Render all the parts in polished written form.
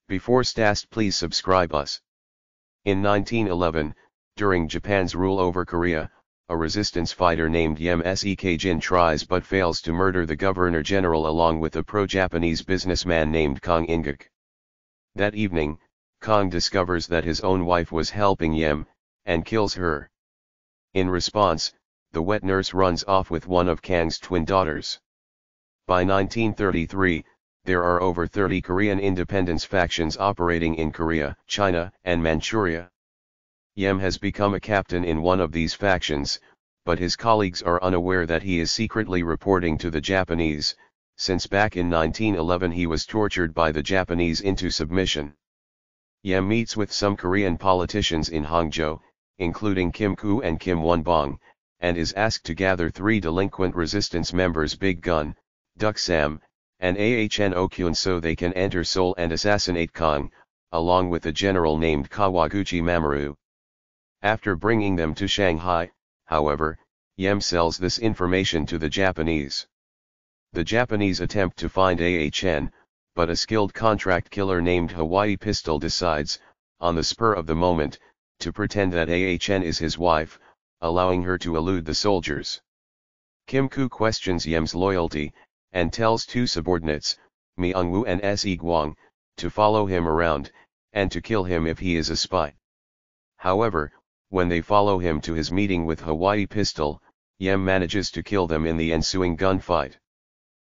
Before stast, please subscribe us. In 1911, during Japan's rule over Korea, a resistance fighter named K-Jin tries but fails to murder the governor-general along with a pro-Japanese businessman named Kong In-guk. That evening, Kong discovers that his own wife was helping Yem, and kills her. In response, the wet nurse runs off with one of Kang's twin daughters. By 1933, there are over 30 Korean independence factions operating in Korea, China, and Manchuria. Yem has become a captain in one of these factions, but his colleagues are unaware that he is secretly reporting to the Japanese, since back in 1911 he was tortured by the Japanese into submission. Yem meets with some Korean politicians in Hangzhou, including Kim Koo and Kim Won-bong, and is asked to gather 3 delinquent resistance members, Big Gun, Duk Sam, and Ahn Okyun, so they can enter Seoul and assassinate Kong, along with a general named Kawaguchi Mamoru. After bringing them to Shanghai, however, Yem sells this information to the Japanese. The Japanese attempt to find Ahn, but a skilled contract killer named Hawaii Pistol decides, on the spur of the moment, to pretend that Ahn is his wife, allowing her to elude the soldiers. Kim Koo questions Yem's loyalty, and tells 2 subordinates, Mi Eung-woo and Se Gwang, to follow him around, and to kill him if he is a spy. However, when they follow him to his meeting with Hawaii Pistol, Yem manages to kill them in the ensuing gunfight.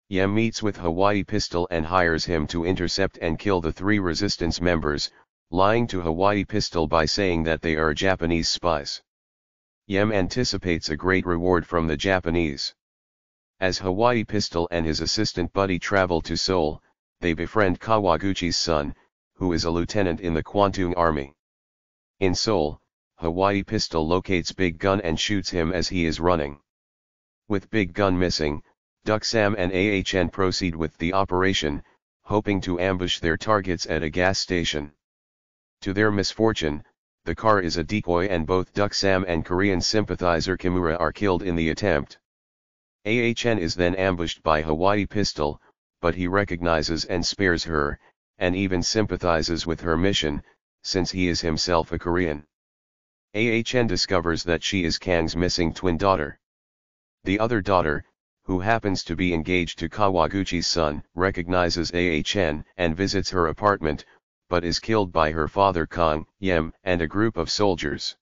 Yem meets with Hawaii Pistol and hires him to intercept and kill the 3 resistance members, lying to Hawaii Pistol by saying that they are Japanese spies. Yem anticipates a great reward from the Japanese. As Hawaii Pistol and his assistant Buddy travel to Seoul, they befriend Kawaguchi's son, who is a lieutenant in the Kwantung Army. In Seoul, Hawaii Pistol locates Big Gun and shoots him as he is running. With Big Gun missing, Duk Sam and Ahn proceed with the operation, hoping to ambush their targets at a gas station. To their misfortune, the car is a decoy and both Duk Sam and Korean sympathizer Kimura are killed in the attempt. Ahn is then ambushed by Hawaii Pistol, but he recognizes and spares her, and even sympathizes with her mission, since he is himself a Korean. Ahn discovers that she is Kang's missing twin daughter. The other daughter, who happens to be engaged to Kawaguchi's son, recognizes Ahn and visits her apartment, but is killed by her father Kong, Yem, and a group of soldiers.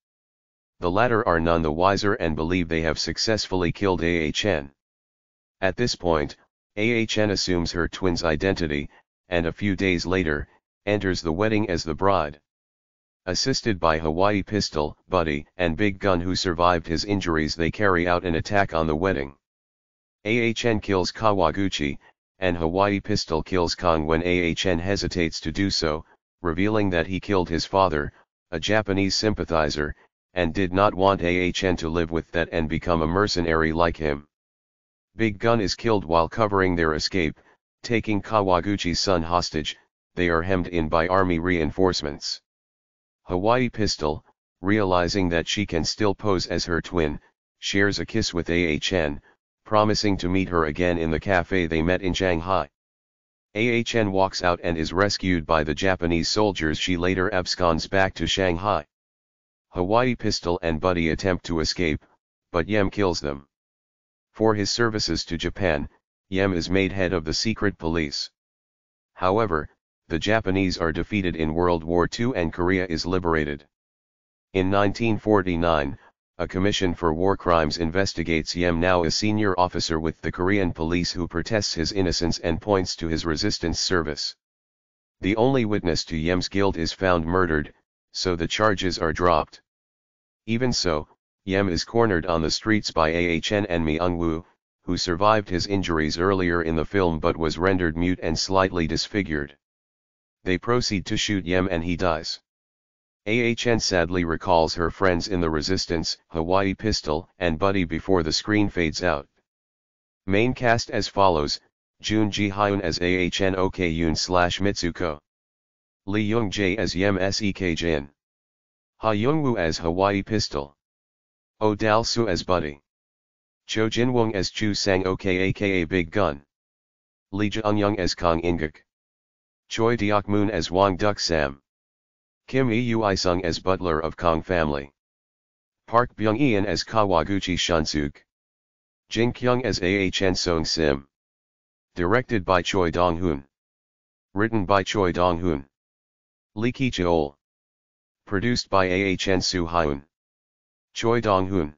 The latter are none the wiser and believe they have successfully killed Ahn. At this point, Ahn assumes her twin's identity, and a few days later, enters the wedding as the bride. Assisted by Hawaii Pistol, Buddy, and Big Gun who survived his injuries, they carry out an attack on the wedding. Ahn kills Kawaguchi, and Hawaii Pistol kills Kong when Ahn hesitates to do so, revealing that he killed his father, a Japanese sympathizer, and did not want Ahn to live with that and become a mercenary like him. Big Gun is killed while covering their escape, taking Kawaguchi's son hostage. They are hemmed in by army reinforcements. Hawaii Pistol, realizing that she can still pose as her twin, shares a kiss with Ahn, promising to meet her again in the cafe they met in Shanghai. Ahn walks out and is rescued by the Japanese soldiers. She later absconds back to Shanghai. Hawaii Pistol and Buddy attempt to escape, but Yem kills them. For his services to Japan, Yem is made head of the secret police. However, the Japanese are defeated in World War II and Korea is liberated. In 1949, a commission for war crimes investigates Yem, now a senior officer with the Korean police, who protests his innocence and points to his resistance service. The only witness to Yem's guilt is found murdered, so the charges are dropped. Even so, Yem is cornered on the streets by Ahn and Mi Eung-woo, who survived his injuries earlier in the film but was rendered mute and slightly disfigured. They proceed to shoot Yem and he dies. Ahn sadly recalls her friends in the resistance, Hawaii Pistol and Buddy, before the screen fades out. Main cast as follows: Jun Ji-hyun as Ahn Ok-yoon/Mitsuko. Lee Young-jae as Yem Sek-jin. Ha Young-woo as Hawaii Pistol. Oh Dal-soo as Buddy. Cho Jin-won as Chu Sang-ok aka Big Gun. Lee Ja-eun as Kong In-guk. Choi Deok-moon as Wang Duk Sam. Kim Eui Sung as butler of Kong family. Park Byung-eun as Kawaguchi Shunsuk. Jin Kyung as Ahn Song Sim. Directed by Choi Dong-hoon. Written by Choi Dong-hoon. Lee Ki-cheol. Produced by Ahn Soo-hyun. Choi Dong-hoon.